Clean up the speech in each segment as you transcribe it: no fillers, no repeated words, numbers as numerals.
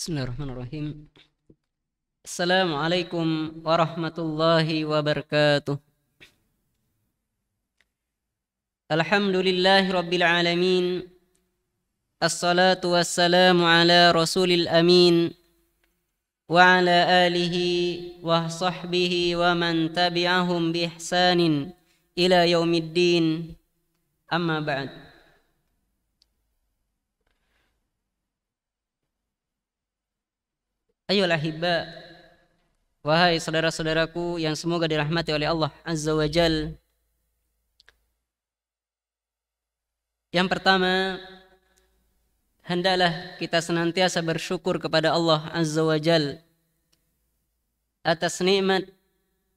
Bismillahirrahmanirrahim. Assalamualaikum warahmatullahi wabarakatuh. Alhamdulillahi rabbil alamin. Assalatu wassalamu ala rasulil amin. Wa ala alihi wa sahbihi wa man tabi'ahum bi ihsanin ila yaumiddin. Amma ba'd. Ayolah ahibba, wahai saudara-saudaraku yang semoga dirahmati oleh Allah Azza wa Jal. Yang pertama, hendaklah kita senantiasa bersyukur kepada Allah Azza wa Jal atas nikmat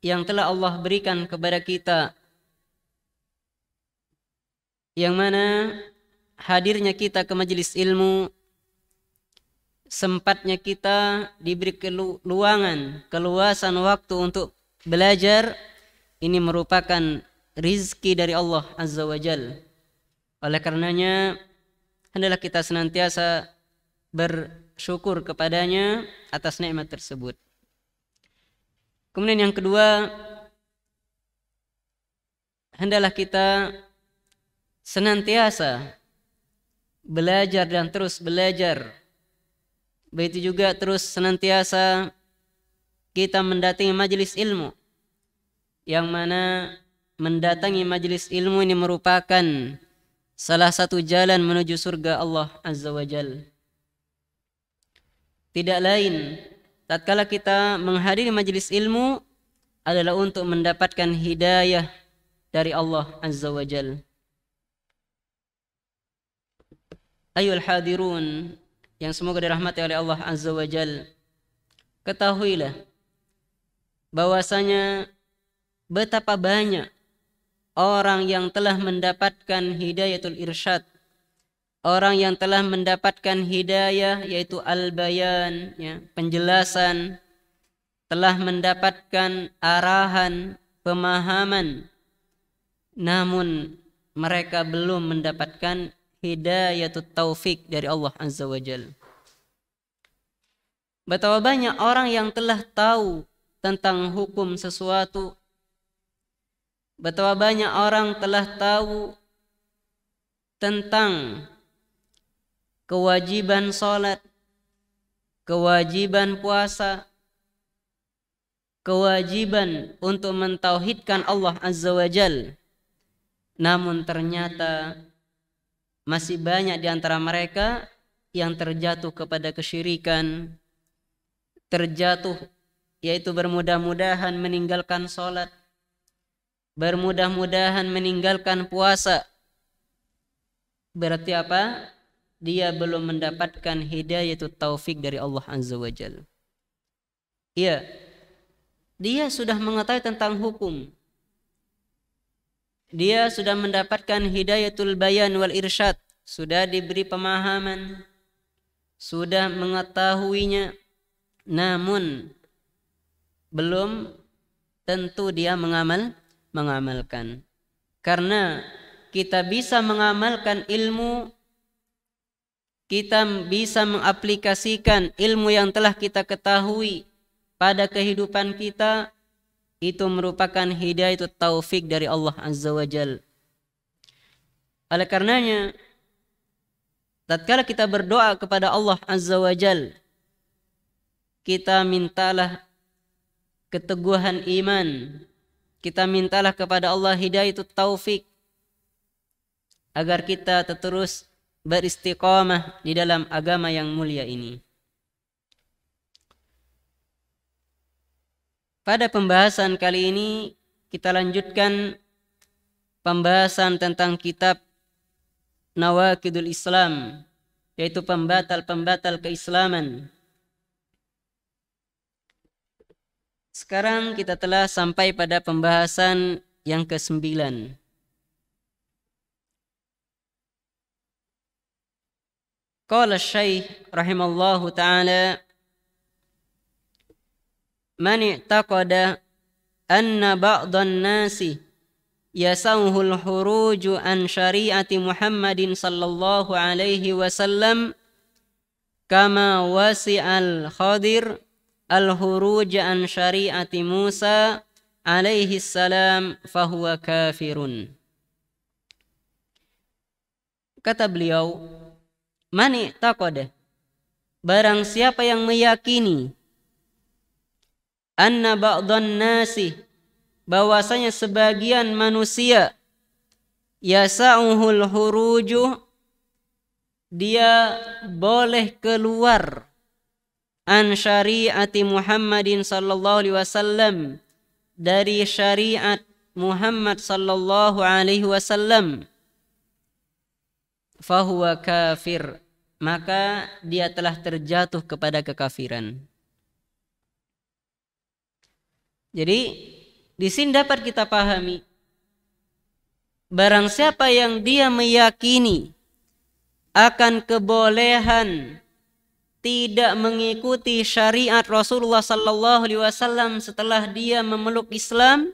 yang telah Allah berikan kepada kita, yang mana hadirnya kita ke majelis ilmu, sempatnya kita diberi keluasan waktu untuk belajar, ini merupakan rizki dari Allah Azza wa Jal. Oleh karenanya hendaklah kita senantiasa bersyukur kepadanya atas nikmat tersebut. Kemudian yang kedua, hendaklah kita senantiasa belajar dan terus belajar. Begitu juga terus senantiasa kita mendatangi majelis ilmu, yang mana mendatangi majelis ilmu ini merupakan salah satu jalan menuju surga Allah Azza wa Jal. Tidak lain, tatkala kita menghadiri majelis ilmu adalah untuk mendapatkan hidayah dari Allah Azza wa Jal. Ayuhal hadirun yang semoga dirahmati oleh Allah Azza wa Jal, ketahuilah bahwasanya betapa banyak orang yang telah mendapatkan hidayatul irsyad, orang yang telah mendapatkan hidayah yaitu al-bayan, ya, penjelasan, telah mendapatkan arahan, pemahaman, namun mereka belum mendapatkan hidayatut taufik dari Allah Azza wa Jal. Betapa banyak orang yang telah tahu tentang hukum sesuatu, betapa banyak orang telah tahu tentang kewajiban salat, kewajiban puasa, kewajiban untuk mentauhidkan Allah Azza wa Jal, namun ternyata masih banyak di antara mereka yang terjatuh kepada kesyirikan, terjatuh yaitu bermudah-mudahan meninggalkan sholat, bermudah-mudahan meninggalkan puasa. Berarti apa? Dia belum mendapatkan hidayatut taufik dari Allah Azza wa Jalla. Iya, dia sudah mengetahui tentang hukum, dia sudah mendapatkan hidayatul bayan wal irsyad, sudah diberi pemahaman, sudah mengetahuinya, namun belum tentu dia mengamalkan. Karena kita bisa mengamalkan ilmu, kita bisa mengaplikasikan ilmu yang telah kita ketahui pada kehidupan kita, itu merupakan hidayatut taufik dari Allah Azza wa Jal. Oleh karenanya, tatkala kita berdoa kepada Allah Azza wa Jal, kita mintalah keteguhan iman, kita mintalah kepada Allah hidayatut taufik, agar kita terus beristiqamah di dalam agama yang mulia ini. Pada pembahasan kali ini kita lanjutkan pembahasan tentang kitab Nawaqidul Islam, yaitu pembatal-pembatal keislaman. Sekarang kita telah sampai pada pembahasan yang ke-9. Qala Syekh rahimallahu ta'ala, man i'taqada anna ba'dhan nasi yasauhul huruju an syari'ati Muhammadin sallallahu alaihi wasallam kama wasi'al Khadir al-huruj an syari'ati Musa alaihi salam fahuwa kafirun. Kata beliau, mani taqada, barang siapa yang meyakini anna ba'dhan nasi, bahwasanya sebagian manusia, yasa'uhul huruju, dia boleh keluar, an syari'ati Muhammadin sallallahu alaihi wasallam, dari syariat Muhammad sallallahu alaihi wasallam, fahuwa kafir, maka dia telah terjatuh kepada kekafiran. Jadi di sini dapat kita pahami, barang siapa yang dia meyakini akan kebolehan tidak mengikuti syariat Rasulullah sallallahu alaihi wasallam setelah dia memeluk Islam,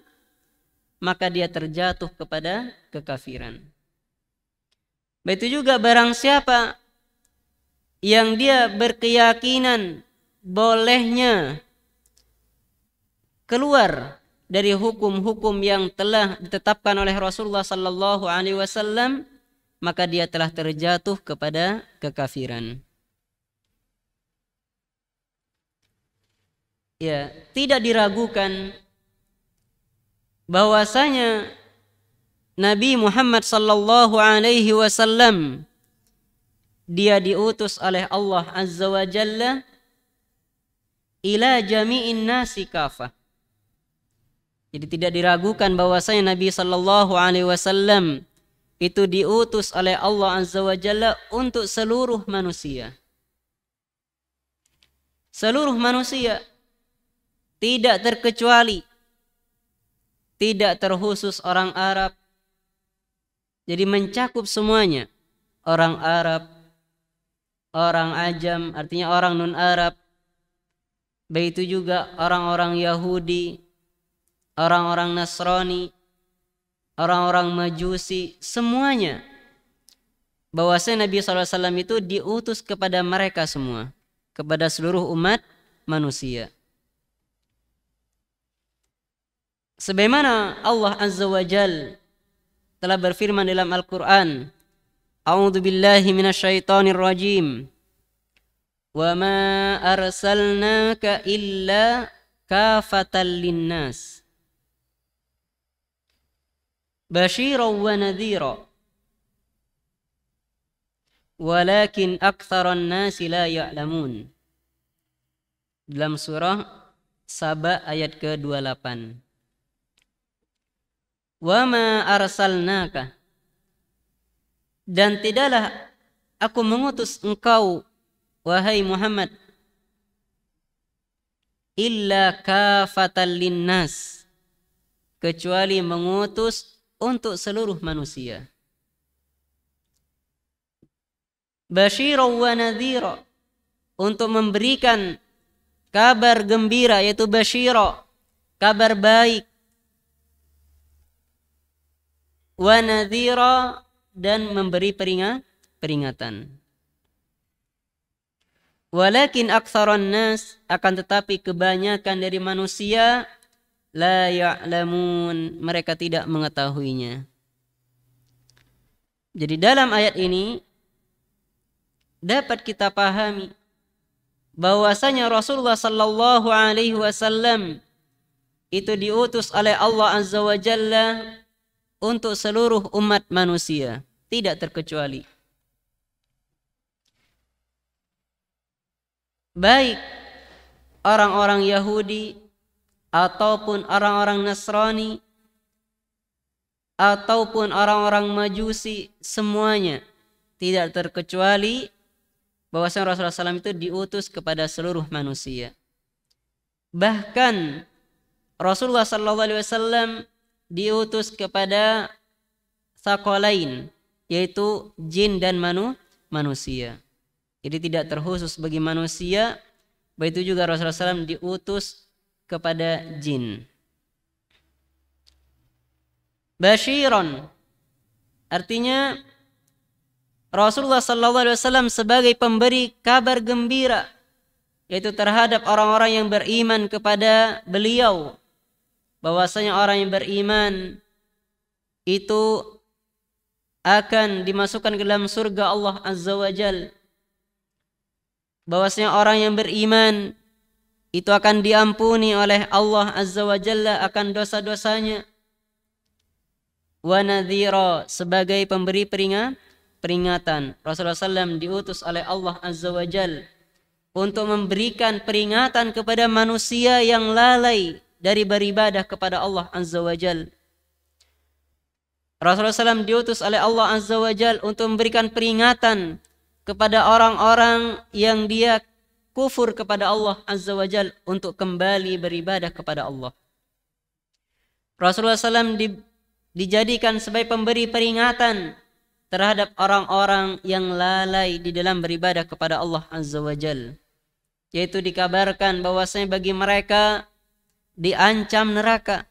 maka dia terjatuh kepada kekafiran. Begitu juga barang siapa yang dia berkeyakinan bolehnya keluar dari hukum-hukum yang telah ditetapkan oleh Rasulullah sallallahu alaihi wasallam, maka dia telah terjatuh kepada kekafiran. Ya, tidak diragukan bahwasanya Nabi Muhammad sallallahu alaihi wasallam dia diutus oleh Allah Azza wa Jalla ila jami'in nasi kafah. Jadi tidak diragukan bahwasanya Nabi sallallahu alaihi wasallam itu diutus oleh Allah Azza wa Jalla untuk seluruh manusia. Seluruh manusia, tidak terkecuali, tidak terkhusus orang Arab. Jadi mencakup semuanya. Orang Arab, orang Ajam, artinya orang non-Arab. Begitu juga orang-orang Yahudi, orang-orang Nasrani, orang-orang Majusi, semuanya. Bahwasanya Nabi SAW itu diutus kepada mereka semua, kepada seluruh umat manusia. Sebagaimana Allah Azza wa Jalla telah berfirman dalam Al-Quran, A'udzu billahi minasyaitonir rajim. Wa ma arsalnaka illa kafatan linnas basyiran wa nadhira walakin aktsaran nasi la ya'lamun. Dalam surah Saba ayat ke-28. Wa ma arsalnaka, dan tidaklah aku mengutus engkau wahai Muhammad illa kafatan linnas, kecuali mengutus untuk seluruh manusia. Basyiran wa nadhira, untuk memberikan kabar gembira, yaitu basyira, kabar baik, wa nadhira, dan memberi peringatan. Walakin aktsaran nas, akan tetapi kebanyakan dari manusia, la ya'lamun, mereka tidak mengetahuinya. Jadi dalam ayat ini dapat kita pahami bahwasanya Rasulullah sallallahu alaihi wasallam itu diutus oleh Allah Azza wa Jalla untuk seluruh umat manusia, tidak terkecuali. Baik orang-orang Yahudi ataupun orang-orang Nasrani ataupun orang-orang Majusi, semuanya tidak terkecuali bahwasanya Rasulullah SAW itu diutus kepada seluruh manusia. Bahkan Rasulullah SAW diutus kepada tsaqalain, yaitu jin dan manusia. Jadi tidak terkhusus bagi manusia, begitu juga Rasulullah SAW diutus kepada jin. Basyiran, artinya Rasulullah sallallahu alaihi wasallam sebagai pemberi kabar gembira, yaitu terhadap orang-orang yang beriman kepada beliau, bahwasanya orang yang beriman itu akan dimasukkan ke dalam surga Allah Azza wa Jal. Bahwasanya orang yang beriman itu akan diampuni oleh Allah Azza wa Jalla akan dosa-dosanya. Wa nadhira, sebagai pemberi peringatan. Rasulullah SAW diutus oleh Allah Azza wa Jal untuk memberikan peringatan kepada manusia yang lalai dari beribadah kepada Allah Azza wa Jal. Rasulullah SAW diutus oleh Allah Azza wa Jal untuk memberikan peringatan kepada orang-orang yang dia kufur kepada Allah Azza wa Jal untuk kembali beribadah kepada Allah. Rasulullah SAW dijadikan sebagai pemberi peringatan terhadap orang-orang yang lalai di dalam beribadah kepada Allah Azza wa Jal. Yaitu dikabarkan bahwasanya bagi mereka diancam neraka,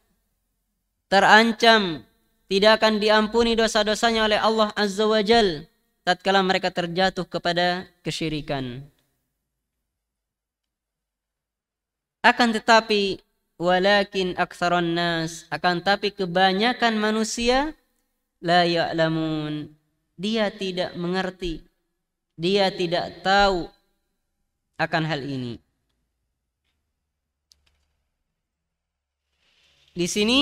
terancam tidak akan diampuni dosa-dosanya oleh Allah Azza wa Jal tatkala mereka terjatuh kepada kesyirikan. Akan tetapi walakin aktsaron nas, akan tapi kebanyakan manusia la ya'lamun, dia tidak mengerti, dia tidak tahu akan hal ini. Di sini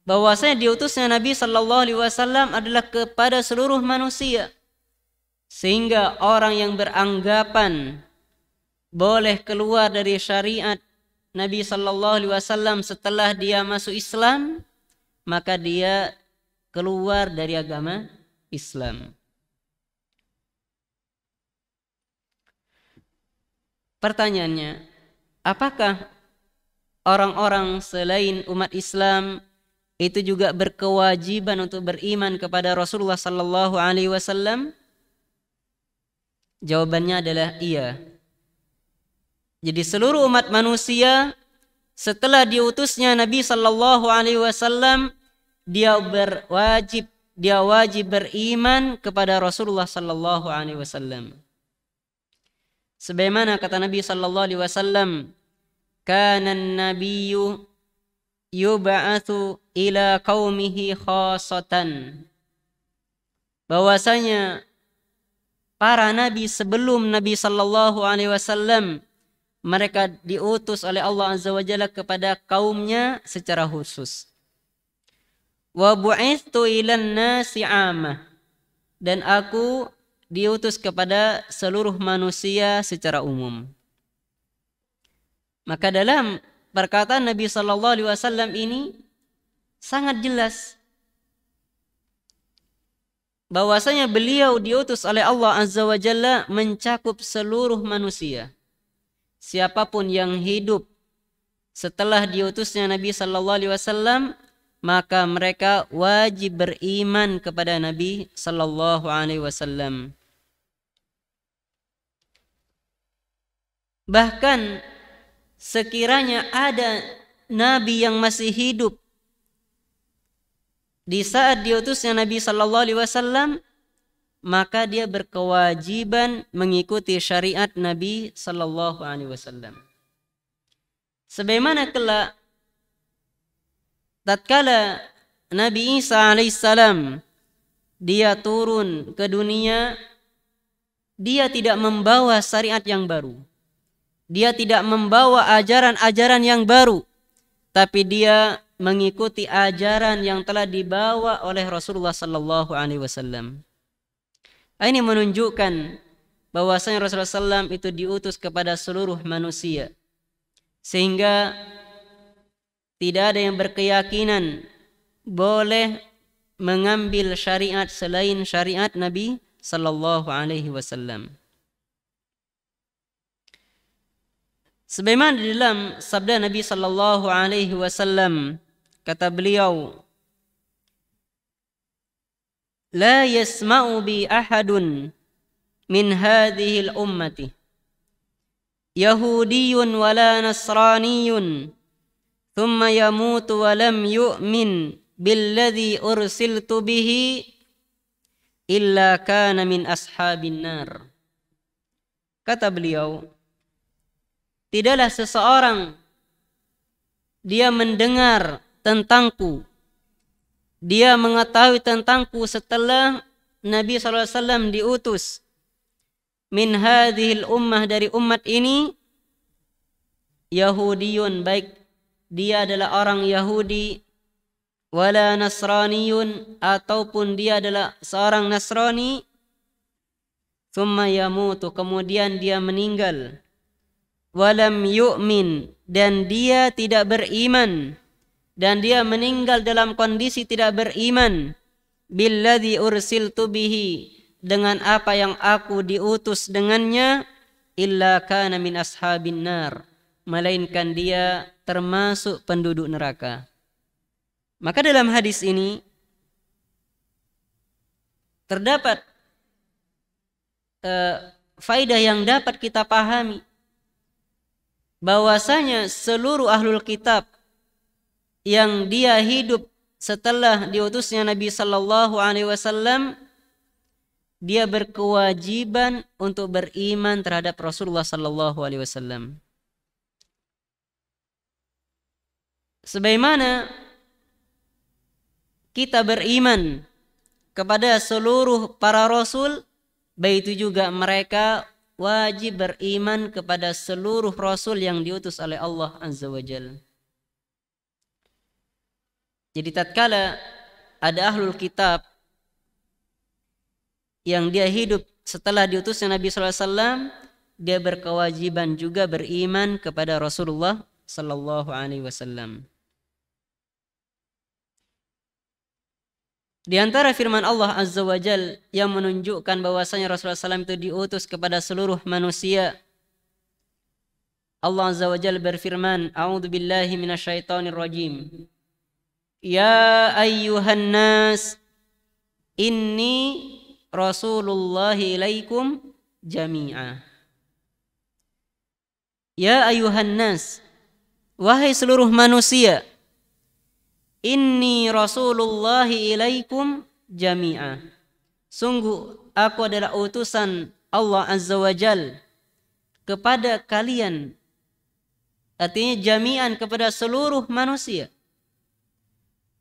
bahwasanya diutusnya Nabi sallallahu alaihi wasallam adalah kepada seluruh manusia, sehingga orang yang beranggapan boleh keluar dari syariat Nabi sallallahu alaihi wasallam setelah dia masuk Islam, maka dia keluar dari agama Islam. Pertanyaannya, apakah orang-orang selain umat Islam itu juga berkewajiban untuk beriman kepada Rasulullah sallallahu alaihi wasallam? Jawabannya adalah iya. Jadi seluruh umat manusia setelah diutusnya Nabi sallallahu alaihi wasallam dia wajib beriman kepada Rasulullah sallallahu alaihi wasallam. Sebagaimana kata Nabi sallallahu alaihi wasallam, "Kana an-nabiyyu yub'atsu ila qaumihi khassatan." Bahwasanya para nabi sebelum Nabi sallallahu alaihi wasallam mereka diutus oleh Allah Azza wa Jalla kepada kaumnya secara khusus. Wa bu'ithtu ilan nasi 'amah, dan aku diutus kepada seluruh manusia secara umum. Maka dalam perkataan Nabi sallallahu alaihi wasallam ini sangat jelas bahwasanya beliau diutus oleh Allah Azza wa Jalla mencakup seluruh manusia. Siapapun yang hidup setelah diutusnya Nabi sallallahu alaihi wasallam, maka mereka wajib beriman kepada Nabi sallallahu alaihi wasallam. Bahkan sekiranya ada nabi yang masih hidup di saat diutusnya Nabi sallallahu alaihi wasallam, maka dia berkewajiban mengikuti syariat Nabi sallallahu alaihi wasallam. Sebagaimana kelak tatkala Nabi Isa alaihissalam dia turun ke dunia, dia tidak membawa syariat yang baru. Dia tidak membawa ajaran-ajaran yang baru, tapi dia mengikuti ajaran yang telah dibawa oleh Rasulullah sallallahu alaihi wasallam. Ini menunjukkan bahwasanya Rasulullah SAW itu diutus kepada seluruh manusia, sehingga tidak ada yang berkeyakinan boleh mengambil syariat selain syariat Nabi sallallahu alaihi wasallam. Sebagaimana di dalam sabda Nabi sallallahu alaihi wasallam, kata beliau, "La yasma'u bi ahadun min hadhihi al-ummati Yahudiyyun wala Nasraniyyun thumma yamutu wa lam yu'min billadhi ursiltu bihi illa kana min ashabin nar. Kata beliau, tidaklah seseorang dia mendengar tentangku, dia mengetahui tentangku setelah Nabi SAW diutus, min hadhil ummah, dari umat ini, Yahudiyun, baik dia adalah orang Yahudi, wala Nasraniyun, ataupun dia adalah seorang Nasrani, thumma yamutu, kemudian dia meninggal, walam yu'min, dan dia tidak beriman, dan dia meninggal dalam kondisi tidak beriman, billadzi ursiltu bihi, dengan apa yang aku diutus dengannya, illa kana min ashabin nar, melainkan dia termasuk penduduk neraka. Maka dalam hadis ini terdapat faidah yang dapat kita pahami, bahwasanya seluruh ahlul kitab yang dia hidup setelah diutusnya Nabi sallallahu alaihi wasallam, dia berkewajiban untuk beriman terhadap Rasulullah sallallahu alaihi wasallam. Sebagaimana kita beriman kepada seluruh para rasul, begitu juga mereka wajib beriman kepada seluruh rasul yang diutus oleh Allah Azza wa Jalla. Jadi tatkala ada ahlul kitab yang dia hidup setelah diutusnya Nabi SAW, dia berkewajiban juga beriman kepada Rasulullah Sallallahu Alaihi Wasallam. Di antara firman Allah Azza wa Jal yang menunjukkan bahwasanya Rasulullah SAW itu diutus kepada seluruh manusia, Allah Azza wa Jal berfirman, A'udzu billahi minasyaitonir rajim. Ya ayyuhan nas, inni Rasulullahi ilaikum jami'a. Ya ayyuhan nas, wahai seluruh manusia, inni Rasulullahi ilaikum jami'a. Sungguh aku adalah utusan Allah Azza wa Jal kepada kalian. Artinya jami'an, kepada seluruh manusia.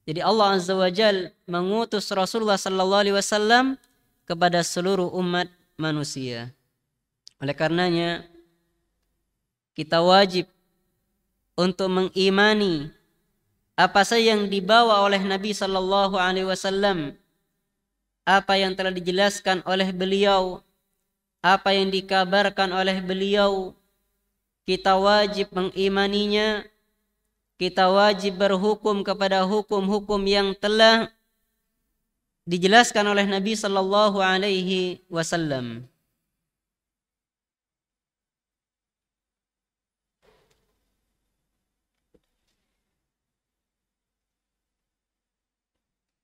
Jadi Allah Azza wa Jal mengutus Rasulullah sallallahu alaihi wasallam kepada seluruh umat manusia. Oleh karenanya kita wajib untuk mengimani apa saja yang dibawa oleh Nabi sallallahu alaihi wasallam, apa yang telah dijelaskan oleh beliau, apa yang dikabarkan oleh beliau, kita wajib mengimaninya. Kita wajib berhukum kepada hukum-hukum yang telah dijelaskan oleh Nabi sallallahu alaihi wasallam.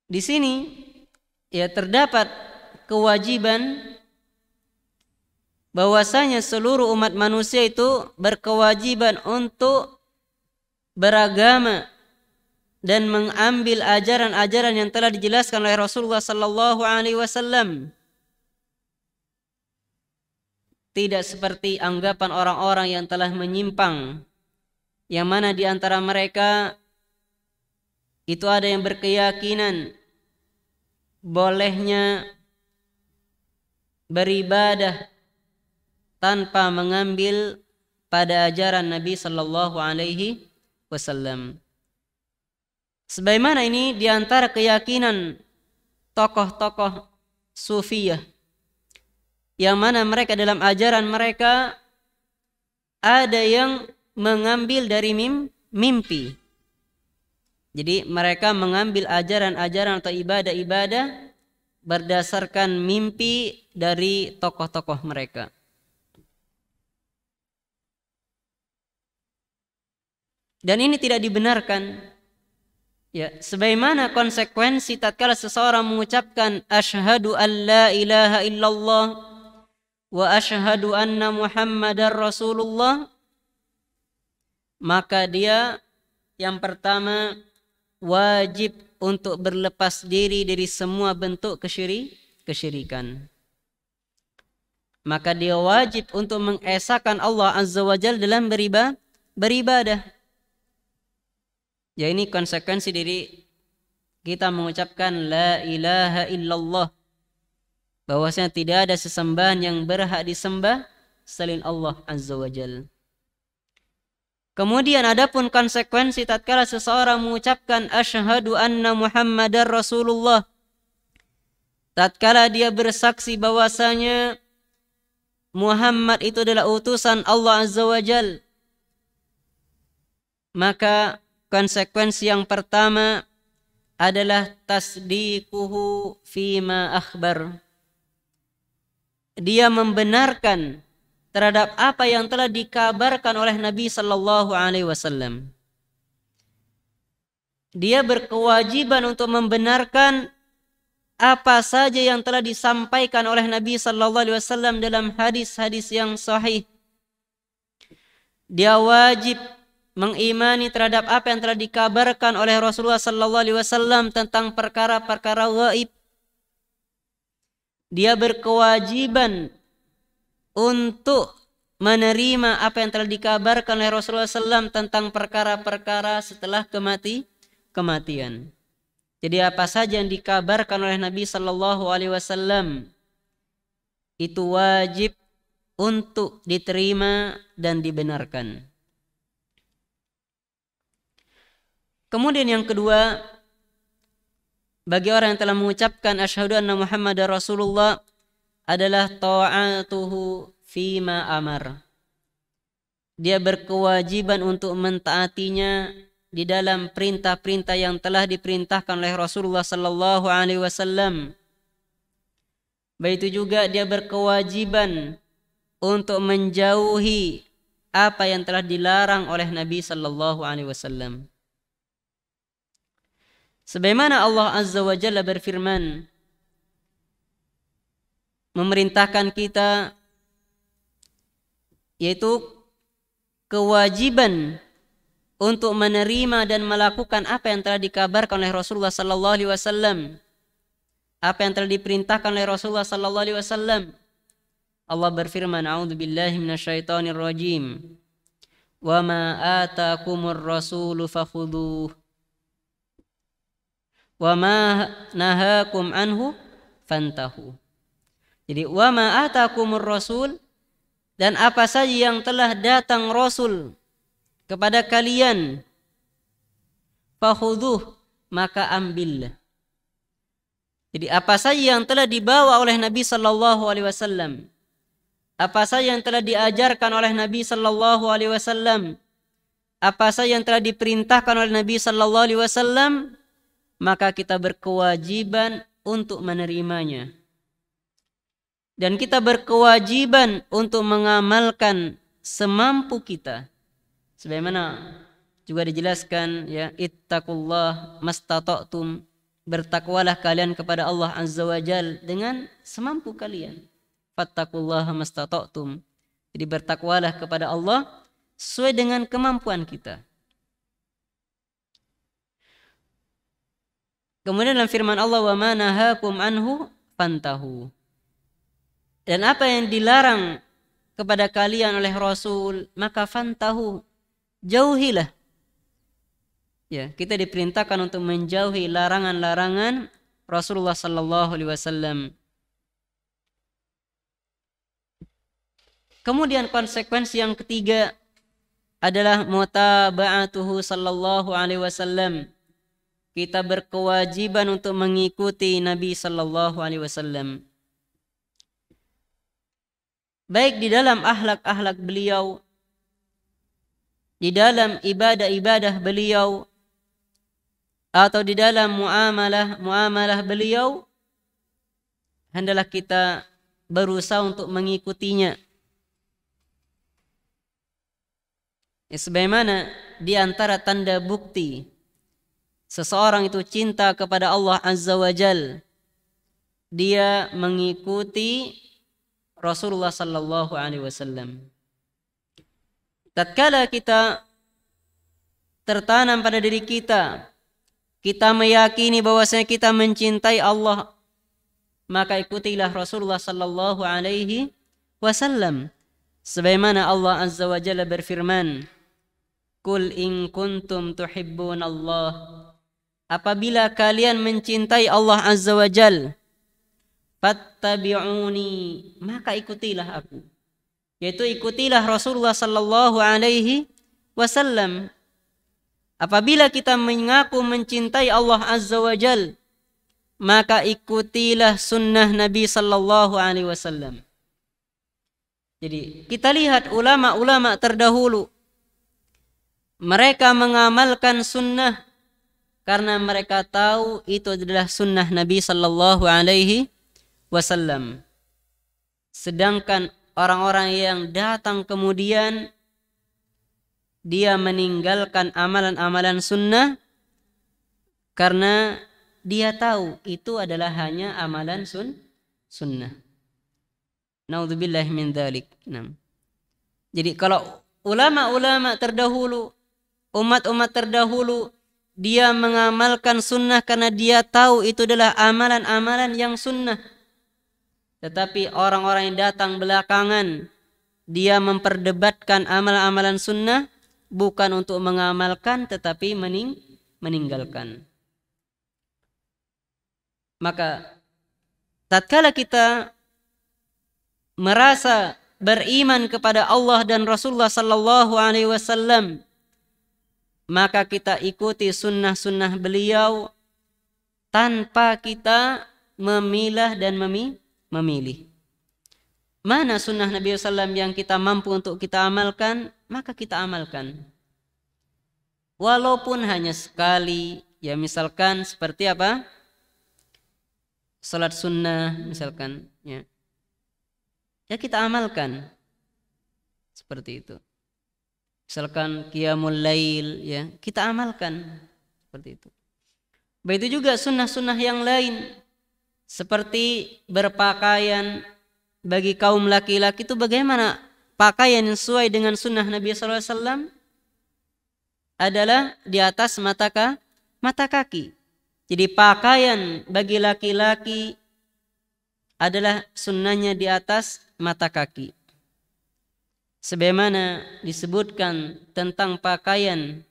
Di sini ya terdapat kewajiban bahwasanya seluruh umat manusia itu berkewajiban untuk beragama dan mengambil ajaran-ajaran yang telah dijelaskan oleh Rasulullah sallallahu alaihi wasallam. Tidak seperti anggapan orang-orang yang telah menyimpang, yang mana di antara mereka itu ada yang berkeyakinan bolehnya beribadah tanpa mengambil pada ajaran Nabi sallallahu alaihi wasallam. Sebagaimana ini di antara keyakinan tokoh-tokoh sufiyah, yang mana mereka dalam ajaran mereka ada yang mengambil dari mimpi. Jadi mereka mengambil ajaran-ajaran atau ibadah-ibadah berdasarkan mimpi dari tokoh-tokoh mereka. Dan ini tidak dibenarkan. Ya, sebagaimana konsekuensi tatkala seseorang mengucapkan asyhadu an la ilaha illallah wa asyhadu anna Muhammadar Rasulullah, maka dia yang pertama wajib untuk berlepas diri dari semua bentuk kesyirikan. Maka dia wajib untuk mengesahkan Allah Azza wa Jalla dalam beribadah. Ya, ini konsekuensi dari kita mengucapkan la ilaha illallah, bahwasanya tidak ada sesembahan yang berhak disembah selain Allah Azza wa Jalla. Kemudian adapun konsekuensi tatkala seseorang mengucapkan asyhadu anna Muhammadar Rasulullah, tatkala dia bersaksi bahwasanya Muhammad itu adalah utusan Allah Azza wa Jalla, maka konsekuensi yang pertama adalah tasdiquhu fima akhbar. Dia membenarkan terhadap apa yang telah dikabarkan oleh Nabi sallallahu alaihi wasallam. Dia berkewajiban untuk membenarkan apa saja yang telah disampaikan oleh Nabi sallallahu alaihi wasallam dalam hadis-hadis yang sahih. Dia wajib mengimani terhadap apa yang telah dikabarkan oleh Rasulullah sallallahu alaihi wasallam tentang perkara-perkara gaib. Dia berkewajiban untuk menerima apa yang telah dikabarkan oleh Rasulullah SAW tentang perkara-perkara setelah kematian. Jadi apa saja yang dikabarkan oleh Nabi Sallallahu Alaihi Wasallam itu wajib untuk diterima dan dibenarkan. Kemudian yang kedua, bagi orang yang telah mengucapkan asyhadu anna Muhammadar Rasulullah adalah ta'atuhu fima amar. Dia berkewajiban untuk mentaatinya di dalam perintah-perintah yang telah diperintahkan oleh Rasulullah sallallahu alaihi wasallam. Begitu juga dia berkewajiban untuk menjauhi apa yang telah dilarang oleh Nabi sallallahu alaihi wasallam. Sebagaimana Allah Azza wa Jalla berfirman, memerintahkan kita, yaitu kewajiban untuk menerima dan melakukan apa yang telah dikabarkan oleh Rasulullah sallallahu alaihi wasallam, apa yang telah diperintahkan oleh Rasulullah sallallahu alaihi wasallam. Allah berfirman, a'udzubillahi minasyaitonir rajim, wa ma atakumur rasulu fakhudhuh wa ma nahakum anhu fantahu. Jadi wa ma atakumur rasul, dan apa saja yang telah datang Rasul kepada kalian, fakhudhuh, maka ambillah. Jadi apa saja yang telah dibawa oleh Nabi sallallahu alaihi wasallam, apa saja yang telah diajarkan oleh Nabi sallallahu alaihi wasallam, apa saja yang telah diperintahkan oleh Nabi sallallahu alaihi wasallam, maka kita berkewajiban untuk menerimanya. Dan kita berkewajiban untuk mengamalkan semampu kita. Sebagaimana juga dijelaskan, ya, ittaqullah mastata'tum, bertakwalah kalian kepada Allah Azza wa Jal dengan semampu kalian. Fattaqullaha mastata'tum. Jadi bertakwalah kepada Allah sesuai dengan kemampuan kita. Kemudian dalam firman Allah, wa ma nahakum anhu fantahu. Dan apa yang dilarang kepada kalian oleh Rasul, maka fantahu, jauhilah. Ya, kita diperintahkan untuk menjauhi larangan-larangan Rasulullah sallallahu alaihi wasallam. Kemudian konsekuensi yang ketiga adalah mutaba'atuhu sallallahu alaihi wasallam. Kita berkewajiban untuk mengikuti Nabi sallallahu alaihi wasallam, baik di dalam akhlak-akhlak beliau, di dalam ibadah-ibadah beliau, atau di dalam muamalah beliau. Hendaklah kita berusaha untuk mengikutinya. Ya, sebagaimana di antara tanda bukti seseorang itu cinta kepada Allah Azza wa Jal, dia mengikuti Rasulullah sallallahu alaihi wasallam. Tatkala kita tertanam pada diri kita, kita meyakini bahwasanya kita mencintai Allah, maka ikutilah Rasulullah sallallahu alaihi wasallam. Sebagaimana Allah Azza wa Jalla berfirman, "Qul in kuntum tuhibbunallah." Apabila kalian mencintai Allah Azza wa Jalla, fattabi'uni, maka ikutilah aku. Yaitu ikutilah Rasulullah sallallahu alaihi wasallam. Apabila kita mengaku mencintai Allah Azza wa Jalla, maka ikutilah sunnah Nabi sallallahu alaihi wasallam. Jadi kita lihat ulama-ulama terdahulu, mereka mengamalkan sunnah karena mereka tahu itu adalah sunnah Nabi sallallahu alaihi wasallam. Sedangkan orang-orang yang datang kemudian, dia meninggalkan amalan-amalan sunnah karena dia tahu itu adalah hanya amalan sunnah. Naudzubillahi min dzalik. Jadi kalau ulama-ulama terdahulu, umat-umat terdahulu, dia mengamalkan sunnah karena dia tahu itu adalah amalan-amalan yang sunnah. Tetapi orang-orang yang datang belakangan, dia memperdebatkan amalan-amalan sunnah bukan untuk mengamalkan tetapi meninggalkan. Maka tatkala kita merasa beriman kepada Allah dan Rasulullah sallallahu alaihi wasallam, maka kita ikuti sunnah-sunnah beliau tanpa kita memilah dan memilih. Mana sunnah Nabi SAW yang kita mampu untuk kita amalkan, maka kita amalkan. Walaupun hanya sekali, ya misalkan seperti apa? Salat sunnah misalkan, ya. Ya kita amalkan. Seperti itu. Misalkan qiyamul lail, ya, kita amalkan. Seperti itu. Begitu juga sunnah-sunnah yang lain. Seperti berpakaian bagi kaum laki-laki itu bagaimana pakaian yang sesuai dengan sunnah Nabi SAW adalah di atas mata kaki. Jadi pakaian bagi laki-laki adalah sunnahnya di atas mata kaki. Sebagaimana disebutkan tentang pakaian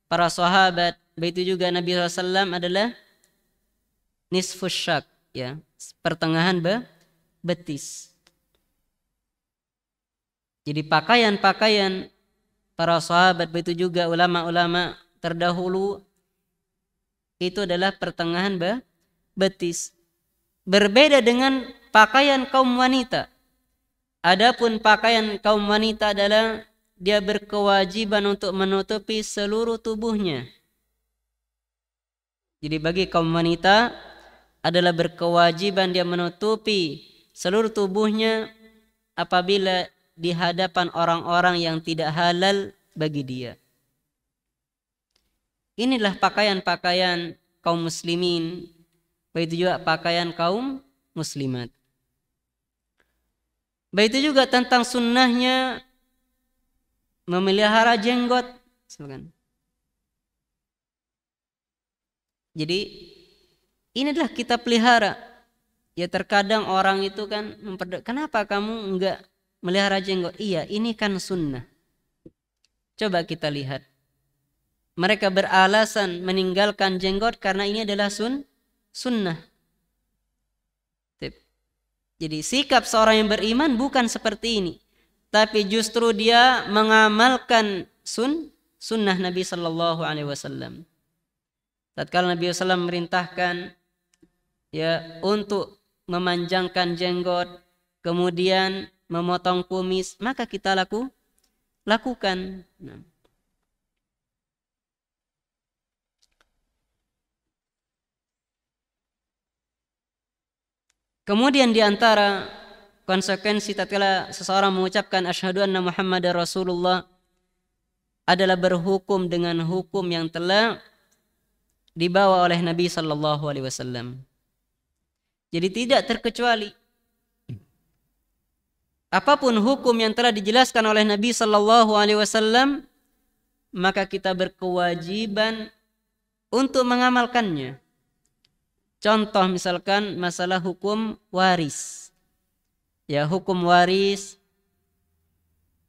para sahabat, begitu juga Nabi SAW adalah nisfus syak, ya, pertengahan betis. Jadi pakaian-pakaian para sahabat, begitu juga ulama-ulama terdahulu, itu adalah pertengahan betis. Berbeda dengan pakaian kaum wanita. Adapun pakaian kaum wanita adalah dia berkewajiban untuk menutupi seluruh tubuhnya. Jadi bagi kaum wanita adalah berkewajiban dia menutupi seluruh tubuhnya apabila di hadapan orang-orang yang tidak halal bagi dia. Inilah pakaian-pakaian kaum muslimin, begitu juga pakaian kaum muslimat. Begitu juga tentang sunnahnya memelihara jenggot. Jadi inilah kita pelihara. Ya terkadang orang itu kan kenapa kamu enggak melihara jenggot? Iya, ini kan sunnah. Coba kita lihat. Mereka beralasan meninggalkan jenggot karena ini adalah sunnah. Jadi sikap seorang yang beriman bukan seperti ini. Tapi justru dia mengamalkan sunnah Nabi Sallallahu Alaihi Wasallam. Tatkala Nabi SAW merintahkan ya untuk memanjangkan jenggot, kemudian memotong kumis, maka kita lakukan. Kemudian di antara konsekuensi tatkala seseorang mengucapkan asyhadu anna Muhammadar Rasulullah adalah berhukum dengan hukum yang telah dibawa oleh Nabi sallallahu alaihi wasallam. Jadi tidak terkecuali apapun hukum yang telah dijelaskan oleh Nabi sallallahu alaihi wasallam, maka kita berkewajiban untuk mengamalkannya. contoh misalkan masalah hukum waris. Ya, hukum waris,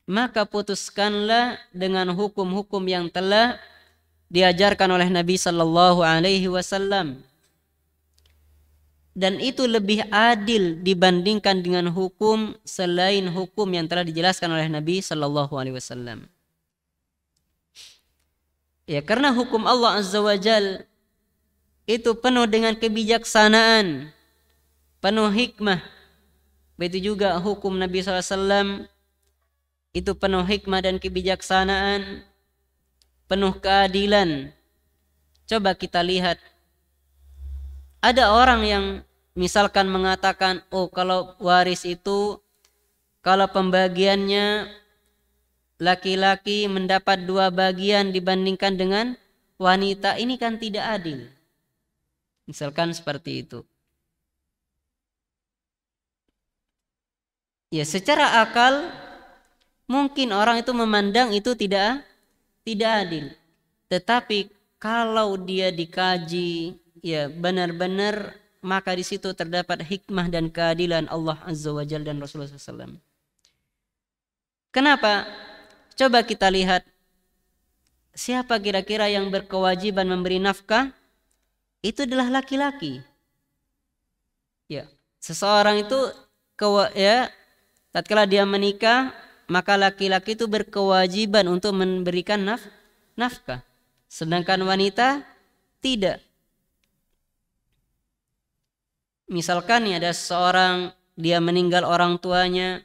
maka putuskanlah dengan hukum-hukum yang telah diajarkan oleh Nabi sallallahu alaihi wasallam. Dan itu lebih adil dibandingkan dengan hukum selain hukum yang telah dijelaskan oleh Nabi sallallahu alaihi wasallam. Ya, karena hukum Allah Azza wa Jalla itu penuh dengan kebijaksanaan, penuh hikmah. Begitu juga hukum Nabi SAW itu penuh hikmah dan kebijaksanaan, penuh keadilan. Coba kita lihat, ada orang yang misalkan mengatakan, oh kalau waris itu, kalau pembagiannya laki-laki mendapat 2 bagian dibandingkan dengan wanita, ini kan tidak adil. Misalkan seperti itu. Ya, secara akal mungkin orang itu memandang itu tidak adil. Tetapi kalau dia dikaji ya benar-benar, maka di situ terdapat hikmah dan keadilan Allah Azza wa Jalla dan Rasulullah SAW. Kenapa? Coba kita lihat, siapa kira-kira yang berkewajiban memberi nafkah? Itu adalah laki-laki. Ya, seseorang itu tatkala dia menikah, maka laki-laki itu berkewajiban untuk memberikan nafkah. Sedangkan wanita tidak. Misalkan ada seseorang, dia meninggal orang tuanya,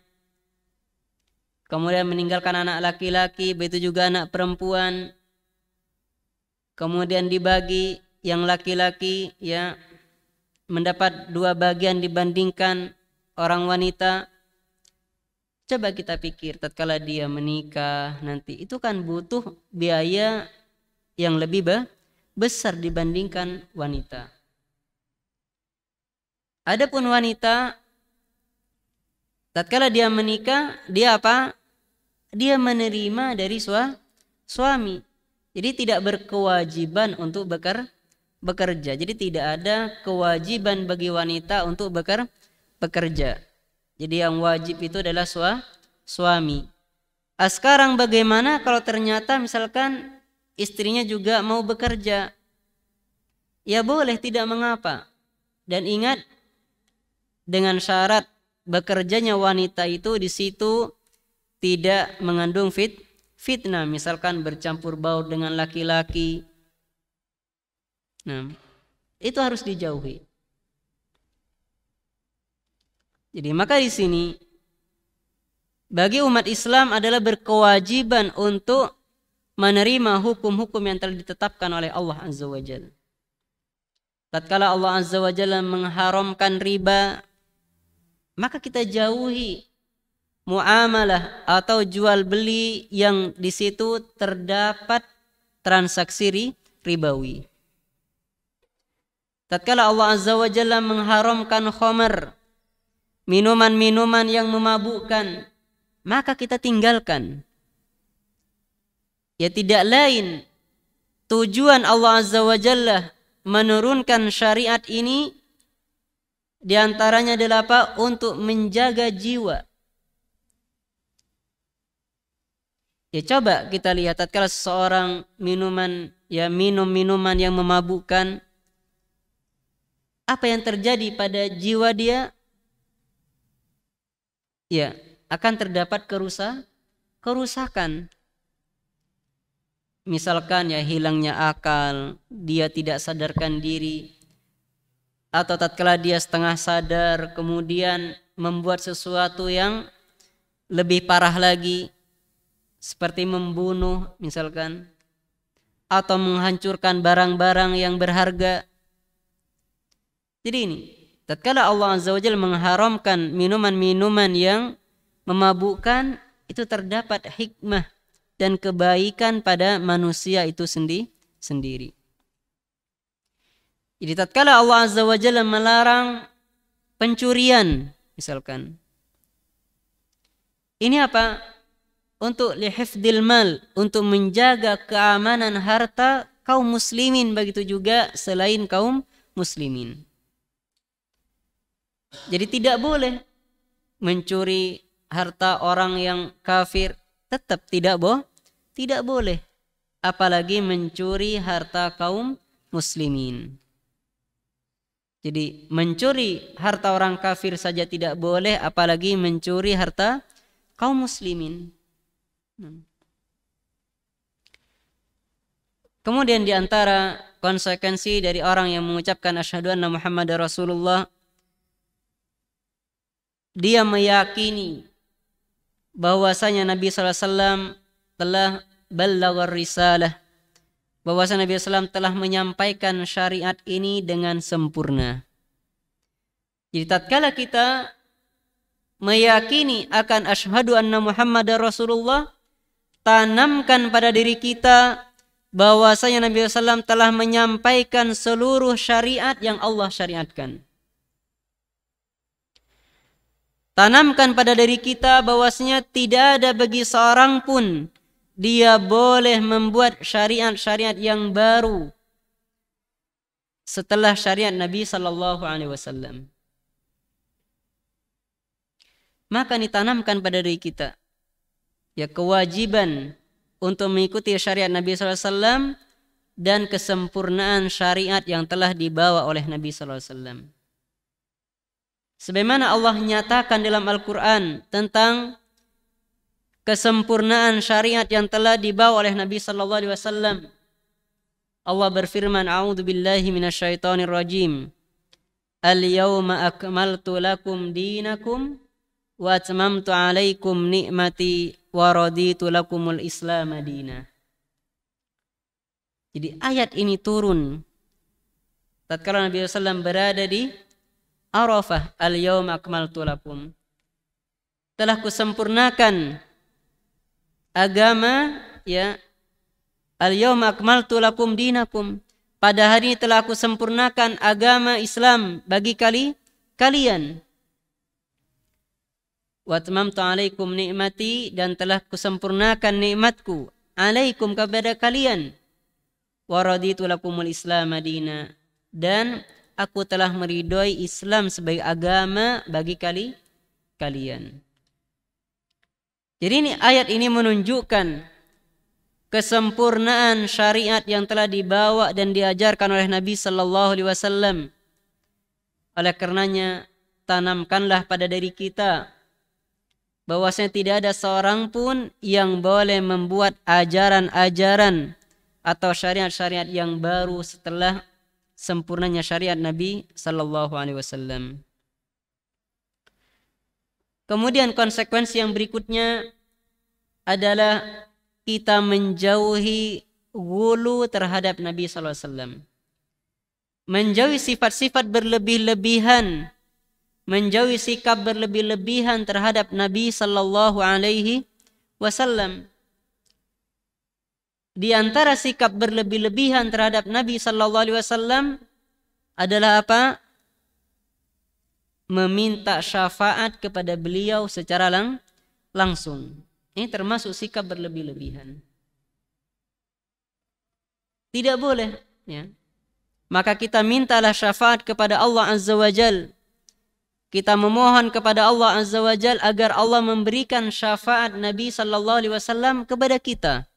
kemudian meninggalkan anak laki-laki, begitu juga anak perempuan, kemudian dibagi, yang laki-laki ya mendapat 2 bagian dibandingkan orang wanita. Coba kita pikir, tatkala dia menikah nanti, itu kan butuh biaya yang lebih besar dibandingkan wanita. Adapun wanita, tatkala dia menikah, dia apa? Dia menerima dari suami. Jadi tidak berkewajiban untuk bekerja. Jadi tidak ada kewajiban bagi wanita untuk bekerja. Jadi yang wajib itu adalah suami. Sekarang bagaimana kalau ternyata misalkan istrinya juga mau bekerja? Ya boleh, tidak mengapa. Dan ingat, dengan syarat bekerjanya wanita itu di situ tidak mengandung fitnah, misalkan bercampur baur dengan laki-laki. Nah, itu harus dijauhi. Jadi maka di sini bagi umat Islam adalah berkewajiban untuk menerima hukum-hukum yang telah ditetapkan oleh Allah Azza wa Jalla. Tatkala Allah Azza wa Jalla mengharamkan riba, maka kita jauhi muamalah atau jual beli yang di situ terdapat transaksi ribawi. Tatkala Allah Azza wa Jalla mengharamkan khamar, minuman-minuman yang memabukkan, maka kita tinggalkan. Ya, tidak lain tujuan Allah Azza wa Jalla menurunkan syariat ini di antaranya adalah apa? Untuk menjaga jiwa. Ya, coba kita lihat, tatkala seseorang minum minuman yang memabukkan, apa yang terjadi pada jiwa dia? Ya, akan terdapat kerusakan. Misalkan ya hilangnya akal, dia tidak sadarkan diri, atau tatkala dia setengah sadar kemudian membuat sesuatu yang lebih parah lagi, seperti membunuh misalkan, atau menghancurkan barang-barang yang berharga. Jadi ini, tatkala Allah Azza wa Jalla mengharamkan minuman-minuman yang memabukkan, itu terdapat hikmah dan kebaikan pada manusia itu sendiri. Jadi tatkala Allah Azza wa Jalla melarang pencurian misalkan, ini apa? Untuk lihifdil mal, untuk menjaga keamanan harta kaum muslimin, begitu juga selain kaum muslimin. Jadi tidak boleh mencuri harta orang yang kafir, tetap tidak boleh. Apalagi mencuri harta kaum muslimin. Jadi mencuri harta orang kafir saja tidak boleh, apalagi mencuri harta kaum muslimin. Kemudian di antara konsekuensi dari orang yang mengucapkan asyhadu anna Muhammadar Rasulullah, dia meyakini bahwasanya Nabi sallallahu alaihi wasallam telah ballaghar risalah, bahwasanya Nabi sallallahu alaihi wasallam telah menyampaikan syariat ini dengan sempurna. Jadi tatkala kita meyakini akan asyhadu anna Muhammadar Rasulullah, tanamkan pada diri kita bahwasanya Nabi SAW telah menyampaikan seluruh syariat yang Allah syariatkan. Tanamkan pada diri kita bahwasanya tidak ada bagi seorang pun dia boleh membuat syariat-syariat yang baru setelah syariat Nabi sallallahu alaihi wasallam. Maka ditanamkan pada diri kita ya kewajiban untuk mengikuti syariat Nabi sallallahu alaihi wasallam dan kesempurnaan syariat yang telah dibawa oleh Nabi sallallahu alaihi wasallam. Sebagaimana Allah nyatakan dalam Al-Qur'an tentang kesempurnaan syariat yang telah dibawa oleh Nabi sallallahu alaihi wasallam. Allah berfirman, "A'udzu billahi minasyaitonir rajim. Al-yauma akmaltu lakum dinakum wa atmamtu 'alaikum ni'mati wa raditu lakumul Islam madina." Jadi ayat ini turun tatkala Nabi SAW berada di Arafah. Al-yauma akmaltu lakum, telah kusempurnakan agama ya. Al-yauma akmaltu lakum dinakum, pada hari ini telah aku sempurnakan agama Islam bagi kalian. Wa atmamtu 'alaikum ni'mati, dan telah kusempurnakan nikmatku alaikum kepada kalian. Wa raditu lakumul Islam madina, dan aku telah meridhoi Islam sebagai agama bagi kalian. Jadi ini ayat ini menunjukkan kesempurnaan syariat yang telah dibawa dan diajarkan oleh Nabi sallallahu alaihi wasallam. Oleh karenanya tanamkanlah pada diri kita bahwasanya tidak ada seorang pun yang boleh membuat ajaran-ajaran atau syariat-syariat yang baru setelah sempurnanya syariat Nabi sallallahu alaihi wasallam. Kemudian konsekuensi yang berikutnya adalah kita menjauhi ghulu terhadap Nabi sallallahu alaihi wasallam. Menjauhi sifat-sifat berlebih-lebihan, menjauhi sikap berlebih-lebihan terhadap Nabi sallallahu alaihi wasallam. Di antara sikap berlebih-lebihan terhadap Nabi sallallahu alaihi wasallam adalah apa? Meminta syafaat kepada beliau secara langsung. Ini termasuk sikap berlebih-lebihan. Tidak boleh, ya. Maka kita mintalah syafaat kepada Allah Azza wa Jal. Kita memohon kepada Allah Azza wa Jal agar Allah memberikan syafaat Nabi sallallahu alaihi wasallam kepada kita.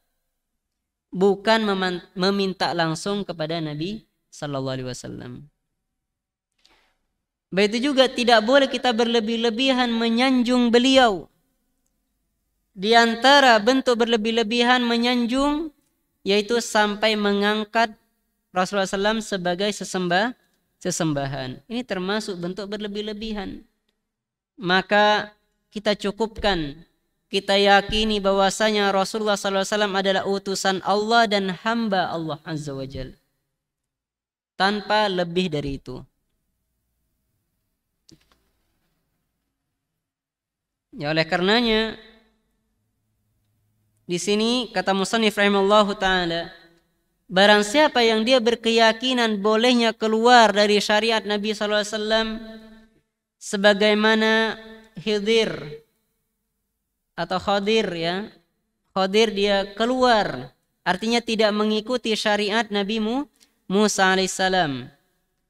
Bukan meminta langsung kepada Nabi sallallahu alaihi wasallam. Begitu juga tidak boleh kita berlebih-lebihan menyanjung beliau. Di antara bentuk berlebih-lebihan menyanjung yaitu sampai mengangkat Rasulullah SAW sebagai sesembahan. Ini termasuk bentuk berlebih-lebihan. Maka kita cukupkan, kita yakini bahwasanya Rasulullah SAW adalah utusan Allah dan hamba Allah Azza wa Jalla. Tanpa lebih dari itu. Ya, oleh karenanya di sini kata musannif rahimallahu taala, barang siapa yang dia berkeyakinan bolehnya keluar dari syariat Nabi sallallahu alaihi wasallam sebagaimana Khidir atau Khadir, ya. Khadir dia keluar, artinya tidak mengikuti syariat Nabi Musa alaihissalam.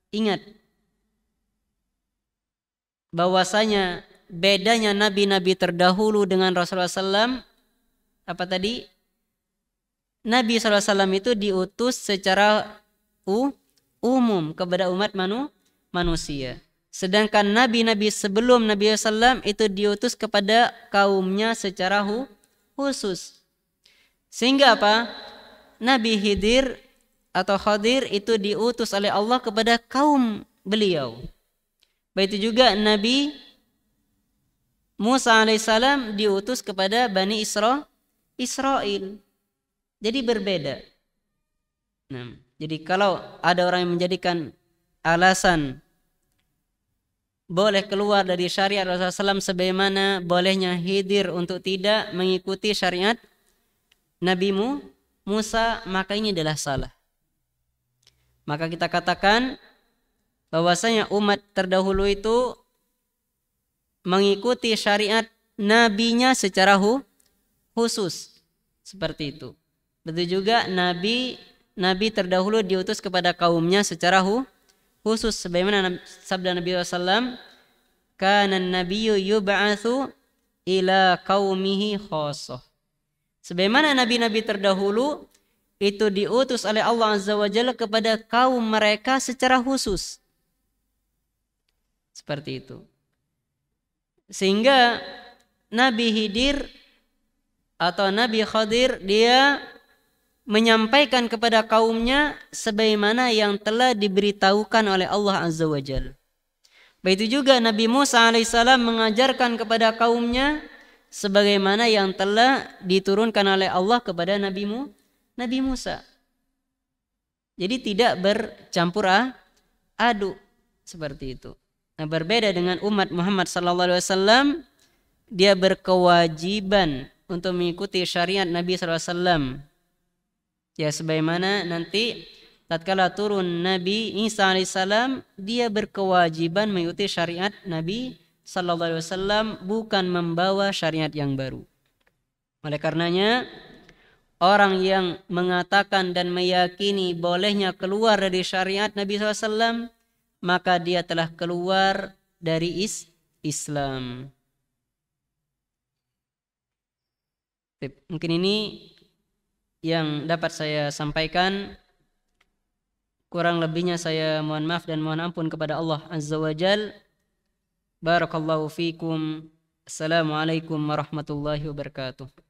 Ingat, bahwasanya bedanya nabi-nabi terdahulu dengan Rasulullah SAW apa tadi? Nabi SAW itu diutus secara umum kepada umat manusia. Sedangkan nabi-nabi sebelum Nabi SAW itu diutus kepada kaumnya secara khusus. Sehingga apa? Nabi Khidir atau Khadir itu diutus oleh Allah kepada kaum beliau. Begitu juga Nabi Musa alaihissalam diutus kepada Bani Israel. Jadi berbeda. Nah, jadi kalau ada orang yang menjadikan alasan boleh keluar dari syariat Rasulullah SAW sebagaimana bolehnya Khidir untuk tidak mengikuti syariat Nabi Musa, maka ini adalah salah. Maka kita katakan bahwasanya umat terdahulu itu mengikuti syariat nabinya secara khusus. Seperti itu. Betul juga nabi terdahulu diutus kepada kaumnya secara khusus. Sebagaimana sabda Nabi SAW, kana nabiyyu yub'atsu ila qaumihi khassah. Sebagaimana nabi-nabi terdahulu itu diutus oleh Allah Azza wa Jalla kepada kaum mereka secara khusus. Seperti itu. Sehingga Nabi Khidir atau Nabi Khadir dia menyampaikan kepada kaumnya sebagaimana yang telah diberitahukan oleh Allah Azza wa Jalla. Begitu juga Nabi Musa alaihissalam mengajarkan kepada kaumnya sebagaimana yang telah diturunkan oleh Allah kepada Nabi Musa. Jadi tidak bercampur aduk seperti itu. Nah, berbeda dengan umat Muhammad SAW, dia berkewajiban untuk mengikuti syariat Nabi SAW. Ya, sebagaimana nanti tatkala turun Nabi Isa alaihissalam, dia berkewajiban mengikuti syariat Nabi SAW, bukan membawa syariat yang baru. Oleh karenanya, orang yang mengatakan dan meyakini bolehnya keluar dari syariat Nabi SAW, maka dia telah keluar dari Islam. Mungkin ini yang dapat saya sampaikan. Kurang lebihnya saya mohon maaf dan mohon ampun kepada Allah Azza wa Jal. Barakallahu fikum. Assalamualaikum warahmatullahi wabarakatuh.